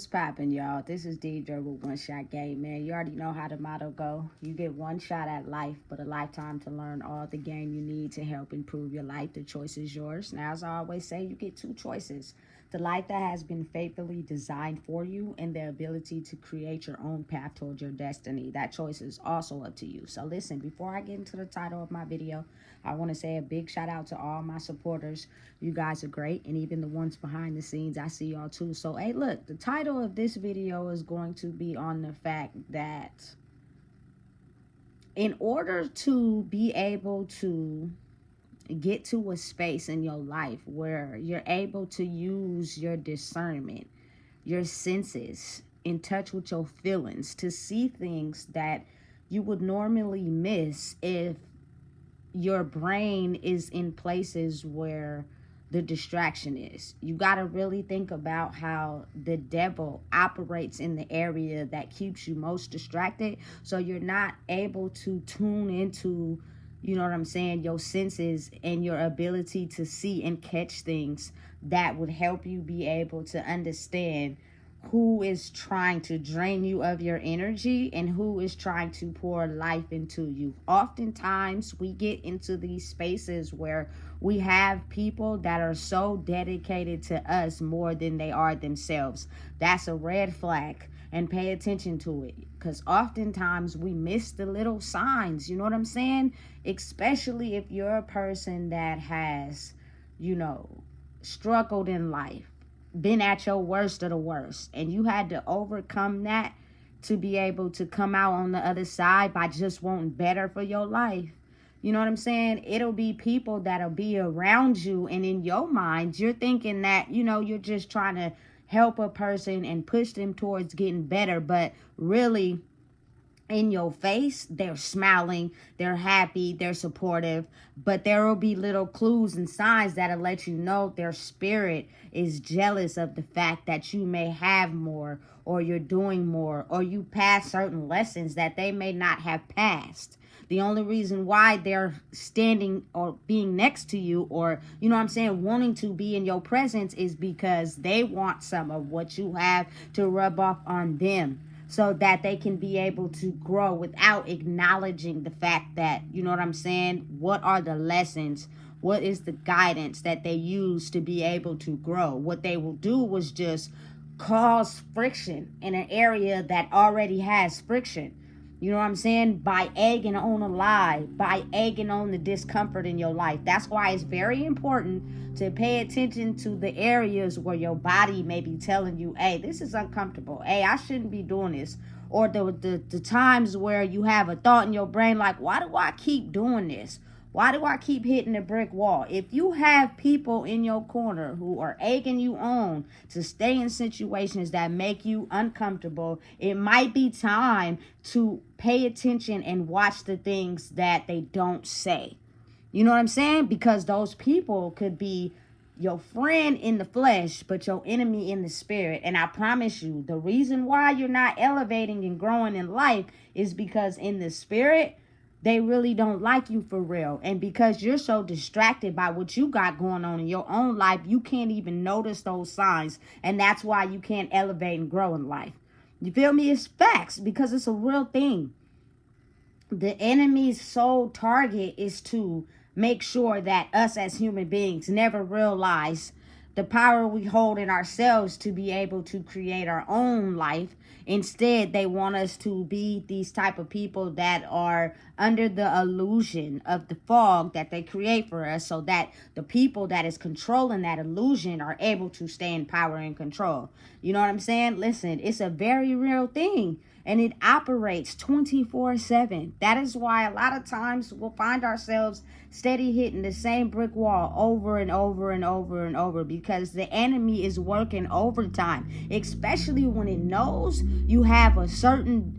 What's poppin', y'all? This is DJ with One Shot Game, man. You already know how the motto go. You get one shot at life, but a lifetime to learn all the game you need to help improve your life. The choice is yours. Now, as I always say, you get two choices. The life that has been faithfully designed for you and the ability to create your own path towards your destiny. That choice is also up to you. So listen, before I get into the title of my video, I want to say a big shout out to all my supporters. You guys are great, and even the ones behind the scenes, I see y'all too. So, hey, look, the title of this video is going to be on the fact that in order to be able to get to a space in your life where you're able to use your discernment, your senses, in touch with your feelings, to see things that you would normally miss if your brain is in places where the distraction is. You got to really think about how the devil operates in the area that keeps you most distracted, so you're not able to tune into, you know what I'm saying, your senses and your ability to see and catch things that would help you be able to understand who is trying to drain you of your energy and who is trying to pour life into you. Oftentimes, we get into these spaces where we have people that are so dedicated to us more than they are themselves. That's a red flag, and pay attention to it, because oftentimes we miss the little signs. You know what I'm saying? Especially if you're a person that has, struggled in life, been at your worst of the worst, and you had to overcome that to be able to come out on the other side by just wanting better for your life. You know what I'm saying? It'll be people that'll be around you, and in your mind, you're thinking that, you're just trying to help a person and push them towards getting better, but really, in your face, they're smiling, they're happy, they're supportive, but there will be little clues and signs that'll let you know their spirit is jealous of the fact that you may have more, or you're doing more, or you pass certain lessons that they may not have passed. The only reason why they're standing or being next to you, or, wanting to be in your presence, is because they want some of what you have to rub off on them, so that they can be able to grow without acknowledging the fact that, what are the lessons? What is the guidance that they use to be able to grow? What they will do was just cause friction in an area that already has friction. You know what I'm saying? By egging on a lie, by egging on the discomfort in your life. That's why it's very important to pay attention to the areas where your body may be telling you, hey, this is uncomfortable. Hey, I shouldn't be doing this. Or the times where you have a thought in your brain like, why do I keep doing this? Why do I keep hitting a brick wall? If you have people in your corner who are egging you on to stay in situations that make you uncomfortable, it might be time to pay attention and watch the things that they don't say. You know what I'm saying? Because those people could be your friend in the flesh, but your enemy in the spirit. And I promise you, the reason why you're not elevating and growing in life is because in the spirit, they really don't like you for real. And because you're so distracted by what you got going on in your own life, you can't even notice those signs. And that's why you can't elevate and grow in life. You feel me? It's facts, because it's a real thing. The enemy's sole target is to make sure that us as human beings never realize the power we hold in ourselves to be able to create our own life. Instead, they want us to be these type of people that are under the illusion of the fog that they create for us, so that the people that is controlling that illusion are able to stay in power and control. You know what I'm saying? Listen, it's a very real thing. And it operates 24/7. That is why a lot of times we'll find ourselves steady hitting the same brick wall over and over and over and over, because the enemy is working overtime, especially when it knows you have a certain,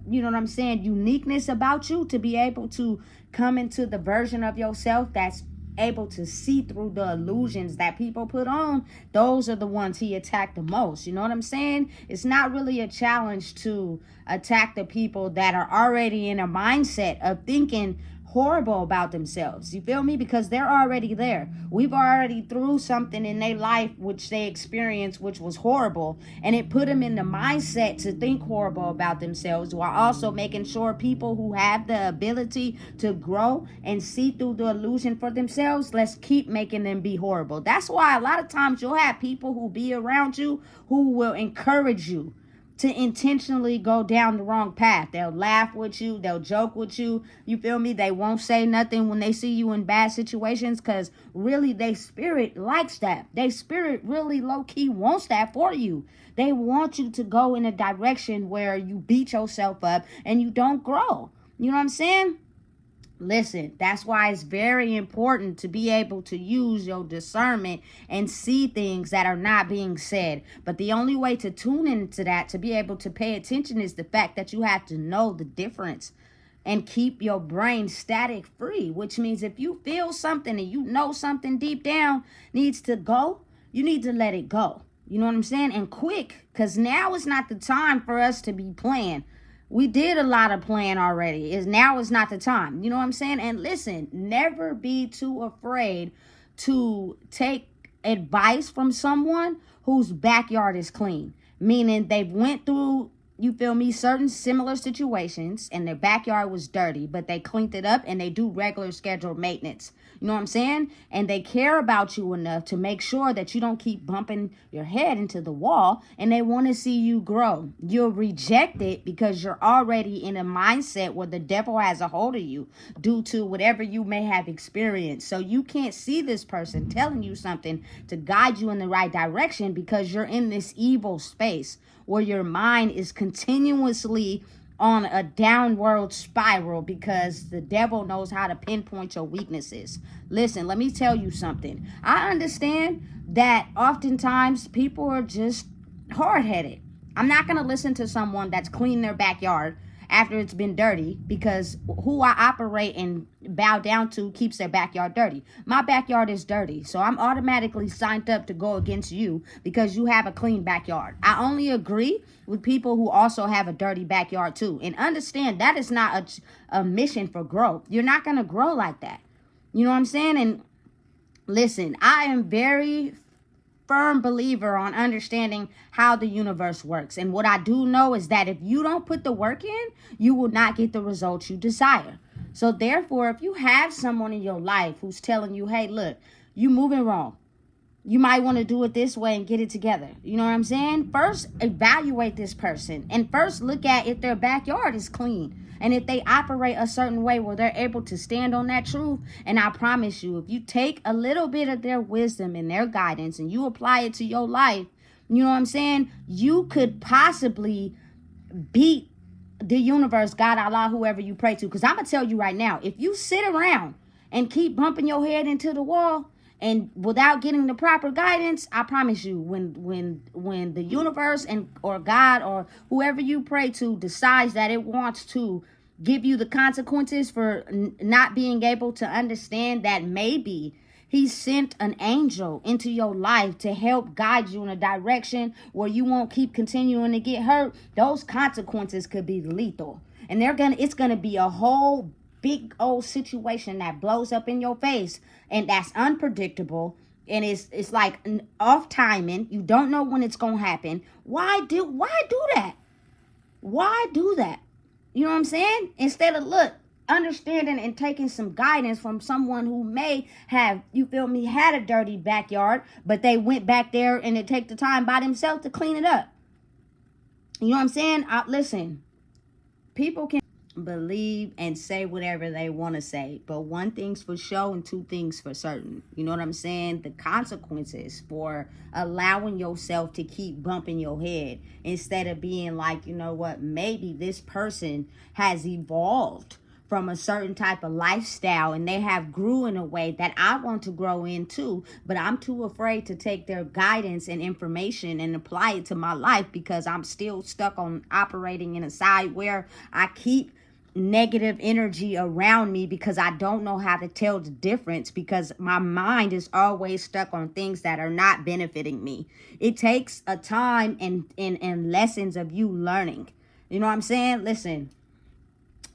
uniqueness about you, to be able to come into the version of yourself that's able to see through the illusions that people put on. Those are the ones he attacked the most. You know what I'm saying? It's not really a challenge to attack the people that are already in a mindset of thinking horrible about themselves. You feel me? Because they're already there. We've already through something in their life which they experienced, which was horrible, and it put them in the mindset to think horrible about themselves, while also making sure people who have the ability to grow and see through the illusion for themselves, let's keep making them be horrible. That's why a lot of times you'll have people who be around you who will encourage you to intentionally go down the wrong path. They'll laugh with you. They'll joke with you. You feel me? They won't say nothing when they see you in bad situations, because really their spirit likes that. Their spirit really low-key wants that for you. They want you to go in a direction where you beat yourself up and you don't grow. You know what I'm saying? Listen, that's why it's very important to be able to use your discernment and see things that are not being said. But the only way to tune into that, to be able to pay attention, is the fact that you have to know the difference and keep your brain static free, which means if you feel something and you know something deep down needs to go, you need to let it go. You know what I'm saying? And quick, because now is not the time for us to be playing. We did a lot of playing already. Now is not the time. You know what I'm saying? And listen, never be too afraid to take advice from someone whose backyard is clean. Meaning they've went through, you feel me, certain similar situations and their backyard was dirty, but they cleaned it up and they do regular scheduled maintenance. You know what I'm saying? And they care about you enough to make sure that you don't keep bumping your head into the wall, and they want to see you grow. You'll reject it because you're already in a mindset where the devil has a hold of you due to whatever you may have experienced. So you can't see this person telling you something to guide you in the right direction because you're in this evil space where your mind is continuously on a downward spiral because the devil knows how to pinpoint your weaknesses. Listen, let me tell you something. I understand that oftentimes people are just hard-headed. I'm not going to listen to someone that's cleaning their backyard after it's been dirty, because who I operate and bow down to keeps their backyard dirty. My backyard is dirty, so I'm automatically signed up to go against you because you have a clean backyard. I only agree with people who also have a dirty backyard too, and understand that is not a mission for growth. You're not going to grow like that. You know what I'm saying? And listen, I am very firm believer on understanding how the universe works. And what I do know is that if you don't put the work in, you will not get the results you desire. So therefore, if you have someone in your life who's telling you, hey, look, you moving wrong, you might want to do it this way and get it together. You know what I'm saying? First, evaluate this person and first look at if their backyard is clean. And if they operate a certain way where they're able to stand on that truth, and I promise you, if you take a little bit of their wisdom and their guidance and you apply it to your life, you know what I'm saying? You could possibly beat the universe, God, Allah, whoever you pray to. Because I'm going to tell you right now, if you sit around and keep bumping your head into the wall and without getting the proper guidance, I promise you, when the universe and or God or whoever you pray to decides that it wants to give you the consequences for not being able to understand that maybe he sent an angel into your life to help guide you in a direction where you won't keep continuing to get hurt, those consequences could be lethal. And it's gonna be a whole big old situation that blows up in your face, and that's unpredictable, and it's like off timing. You don't know when it's gonna happen. Why do that? Why do that? You know what I'm saying? Instead of understanding and taking some guidance from someone who may have, you feel me, had a dirty backyard, but they went back there and they take the time by themselves to clean it up. You know what I'm saying? Listen, people can believe and say whatever they want to say, but one thing's for sure and two things for certain. You know what I'm saying? The consequences for allowing yourself to keep bumping your head instead of being like, you know what, maybe this person has evolved from a certain type of lifestyle and they have grew in a way that I want to grow into, but I'm too afraid to take their guidance and information and apply it to my life because I'm still stuck on operating in a side where I keep negative energy around me because I don't know how to tell the difference, because my mind is always stuck on things that are not benefiting me. It takes a time and lessons of you learning. You know what I'm saying? Listen,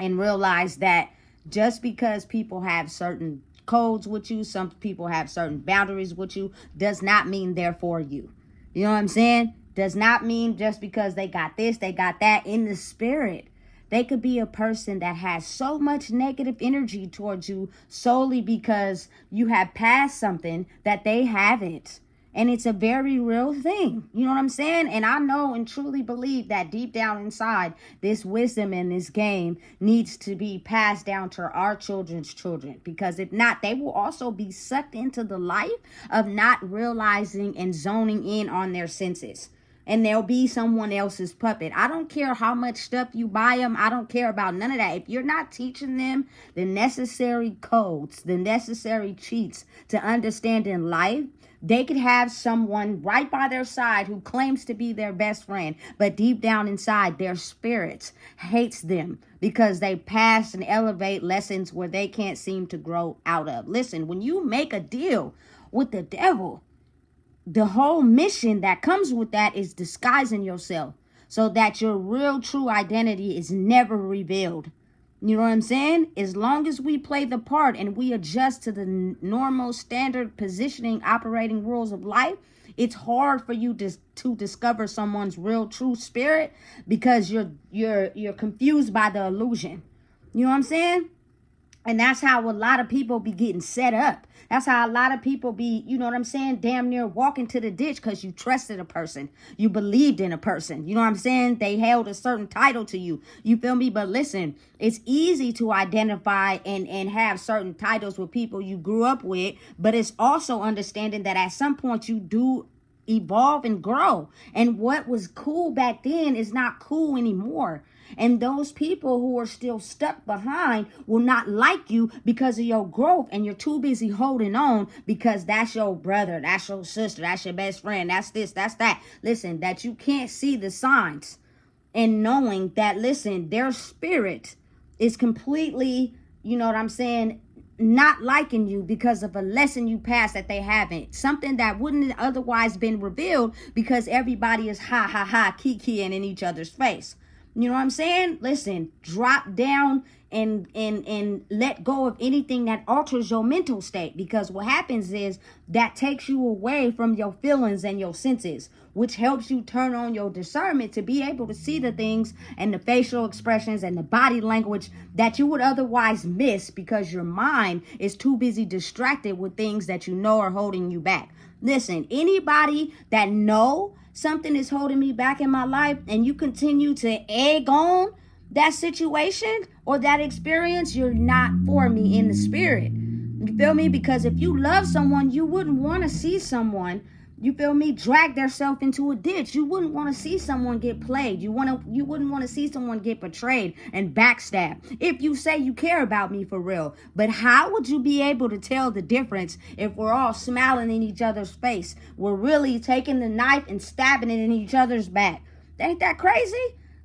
and realize that Just because people have certain codes with you, some people have certain boundaries with you, does not mean they're for you. You know what I'm saying? Does not mean just because they got this, they got that in the spirit. They could be a person that has so much negative energy towards you solely because you have passed something that they haven't. And it's a very real thing. You know what I'm saying? And I know and truly believe that deep down inside, this wisdom in this game needs to be passed down to our children's children. Because if not, they will also be sucked into the life of not realizing and zoning in on their senses. And they'll be someone else's puppet. I don't care how much stuff you buy them. I don't care about none of that. If you're not teaching them the necessary codes, the necessary cheats to understand in life, they could have someone right by their side who claims to be their best friend, but deep down inside, their spirit hates them because they pass and elevate lessons where they can't seem to grow out of. Listen, when you make a deal with the devil, the whole mission that comes with that is disguising yourself so that your real true identity is never revealed. You know what I'm saying? As long as we play the part and we adjust to the normal standard positioning operating rules of life, it's hard for you to discover someone's real true spirit because you're confused by the illusion. You know what I'm saying? And that's how a lot of people be getting set up. That's how a lot of people be, you know what I'm saying, damn near walking to the ditch because you trusted a person. You believed in a person. You know what I'm saying? They held a certain title to you. You feel me? But listen, it's easy to identify and have certain titles with people you grew up with. But it's also understanding that at some point you do evolve and grow. And what was cool back then is not cool anymore. And those people who are still stuck behind will not like you because of your growth, and you're too busy holding on because that's your brother, that's your sister, that's your best friend, that's this, that's that. Listen, that you can't see the signs and knowing that, listen, their spirit is completely, you know what I'm saying, not liking you because of a lesson you passed that they haven't. Something that wouldn't have otherwise been revealed because everybody is kikiing in each other's face. You know what I'm saying? Listen, drop down and let go of anything that alters your mental state, because what happens is that takes you away from your feelings and your senses, which helps you turn on your discernment to be able to see the things and the facial expressions and the body language that you would otherwise miss because your mind is too busy distracted with things that you know are holding you back. Listen, anybody that know something is holding me back in my life and you continue to egg on that situation or that experience, you're not for me in the spirit. You feel me? Because if you love someone, you wouldn't want to see someone, you feel me, drag themselves into a ditch. You wouldn't want to see someone get played. You wouldn't want to see someone get betrayed and backstabbed if you say you care about me for real. But how would you be able to tell the difference if we're all smiling in each other's face? We're really taking the knife and stabbing it in each other's back. Ain't that crazy?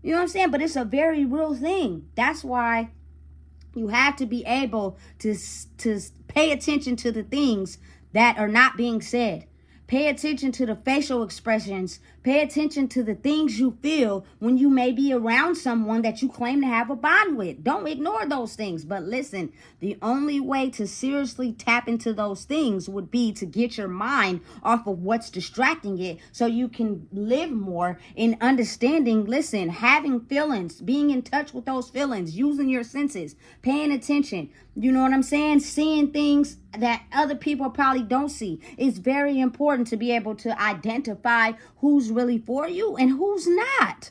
You know what I'm saying? But it's a very real thing. That's why you have to be able to pay attention to the things that are not being said. Pay attention to the facial expressions. Pay attention to the things you feel when you may be around someone that you claim to have a bond with. Don't ignore those things. But listen, the only way to seriously tap into those things would be to get your mind off of what's distracting it so you can live more in understanding, listen, having feelings, being in touch with those feelings, using your senses, paying attention. You know what I'm saying? Seeing things that other people probably don't see. It's very important to be able to identify who's really for you and who's not.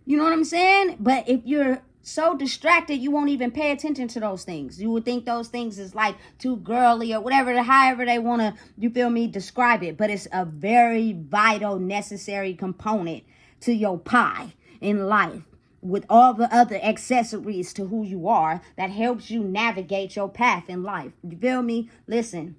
You know what I'm saying? But if you're so distracted, you won't even pay attention to those things. You would think those things is like too girly or whatever, however they want to, you feel me, describe it. But it's a very vital, necessary component to your pie in life, with all the other accessories to who you are that helps you navigate your path in life. You feel me? Listen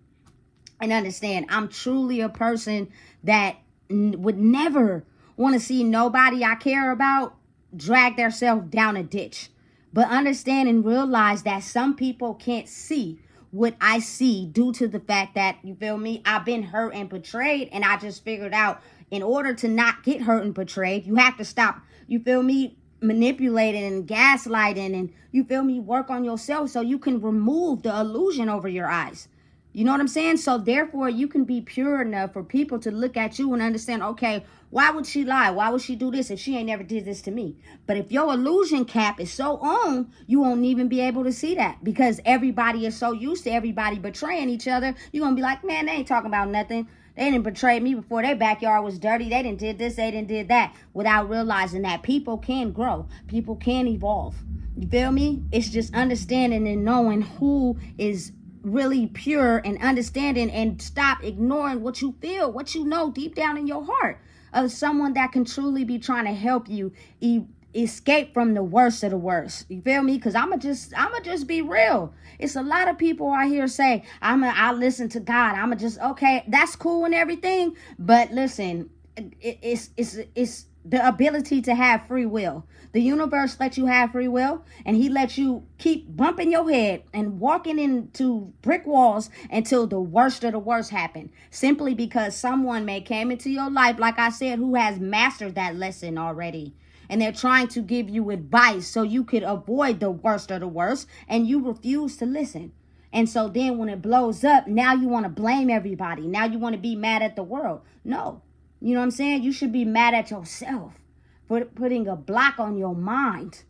and understand, I'm truly a person that would never want to see nobody I care about drag themselves down a ditch. But understand and realize that some people can't see what I see due to the fact that, you feel me, I've been hurt and betrayed, and I just figured out in order to not get hurt and betrayed, you have to stop, you feel me, manipulating and gaslighting, and you feel me, work on yourself so you can remove the illusion over your eyes. You know what I'm saying? So therefore you can be pure enough for people to look at you and understand, okay, why would she lie? Why would she do this if she ain't never did this to me? But if your illusion cap is so on, you won't even be able to see that, because everybody is so used to everybody betraying each other. You're going to be like, man, they ain't talking about nothing. They didn't betray me before their backyard was dirty. They didn't did this, they didn't did that, without realizing that people can grow. People can evolve. You feel me? It's just understanding and knowing who is really pure and understanding, and stop ignoring what you feel, what you know deep down in your heart of someone that can truly be trying to help you escape from the worst of the worst. You feel me? Because I'ma just be real. It's a lot of people out here say, I'll listen to God. I'ma just, okay, that's cool and everything. But listen, it's the ability to have free will. The universe lets you have free will, and he lets you keep bumping your head and walking into brick walls until the worst of the worst happen. Simply because someone may came into your life, like I said, who has mastered that lesson already. And they're trying to give you advice so you could avoid the worst of the worst, and you refuse to listen. And so then when it blows up, now you want to blame everybody. Now you want to be mad at the world. No. You know what I'm saying? You should be mad at yourself for putting a block on your mind.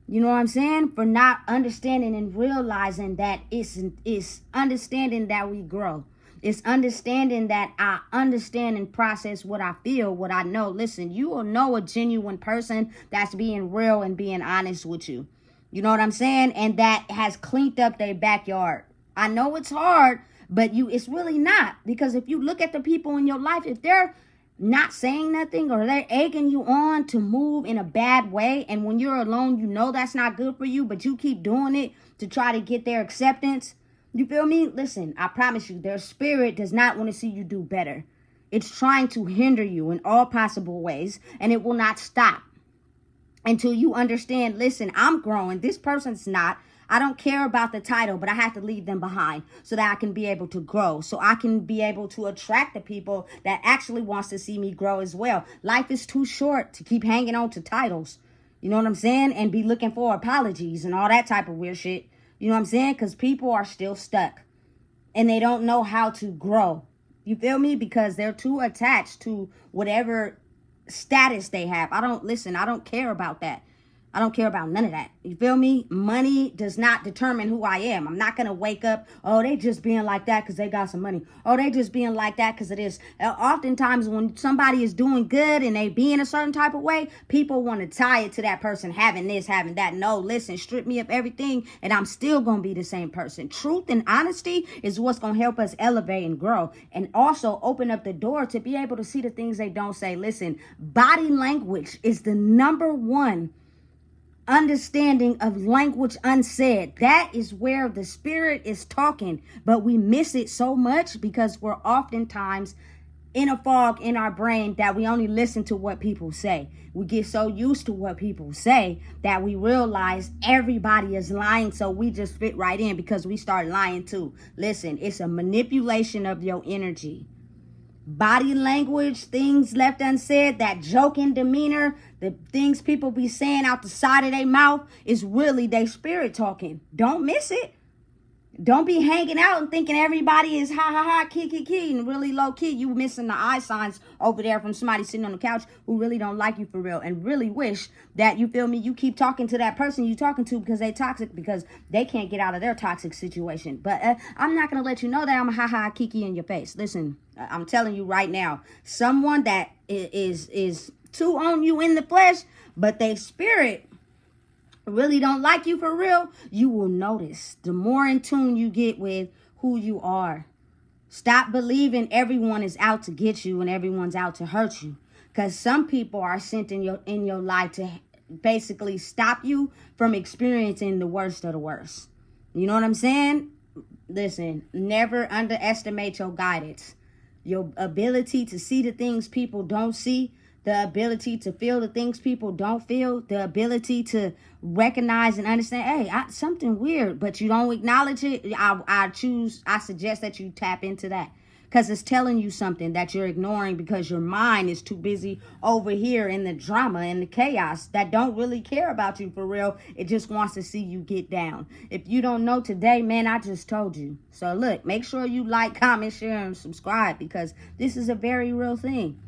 You know what I'm saying? For not understanding and realizing that it's understanding that we grow. It's understanding that I understand and process what I feel, what I know. Listen, you will know a genuine person that's being real and being honest with you. You know what I'm saying? And that has cleaned up their backyard. I know it's hard, but it's really not. Because if you look at the people in your life, if they're not saying nothing, or they're egging you on to move in a bad way, and when you're alone, you know that's not good for you, but you keep doing it to try to get their acceptance, you feel me? Listen, I promise you, their spirit does not want to see you do better. It's trying to hinder you in all possible ways, and it will not stop until you understand, listen, I'm growing, this person's not. I don't care about the title, but I have to leave them behind so that I can be able to grow, so I can be able to attract the people that actually wants to see me grow as well. Life is too short to keep hanging on to titles. You know what I'm saying? And be looking for apologies and all that type of weird shit. You know what I'm saying? Because people are still stuck and they don't know how to grow. You feel me? Because they're too attached to whatever status they have. I don't care about that. I don't care about none of that. You feel me? Money does not determine who I am. I'm not going to wake up, oh, they just being like that because they got some money. Oh, they just being like that because of this. Oftentimes when somebody is doing good and they being a certain type of way, people want to tie it to that person having this, having that. No, listen, strip me of everything and I'm still going to be the same person. Truth and honesty is what's going to help us elevate and grow, and also open up the door to be able to see the things they don't say. Listen, body language is the number one understanding of language unsaid. That is where the spirit is talking, but we miss it so much because we're oftentimes in a fog in our brain that we only listen to what people say. We get so used to what people say that we realize everybody is lying, so we just fit right in because we start lying too. Listen, it's a manipulation of your energy. Body language, things left unsaid, that joking demeanor, the things people be saying out the side of their mouth is really their spirit talking. Don't miss it. Don't be hanging out and thinking everybody is ha ha ha, key, and really low key. You missing the eye signs over there from somebody sitting on the couch who really don't like you for real and really wish that, you feel me, you keep talking to that person you talking to because they toxic, because they can't get out of their toxic situation. But I'm not going to let you know that I'm a ha ha kiki in your face. Listen, I'm telling you right now, someone that is too on you in the flesh, but they spirit really don't like you for real, you will notice the more in tune you get with who you are. Stop believing everyone is out to get you and everyone's out to hurt you, because some people are sent in your life to basically stop you from experiencing the worst of the worst. You know what I'm saying? Listen, never underestimate your guidance, your ability to see the things people don't see, the ability to feel the things people don't feel, the ability to recognize and understand, hey, something weird, but you don't acknowledge it. I suggest that you tap into that. because it's telling you something that you're ignoring because your mind is too busy over here in the drama and the chaos that don't really care about you for real. It just wants to see you get down. If you don't know today, man, I just told you. So look, make sure you like, comment, share, and subscribe, because this is a very real thing.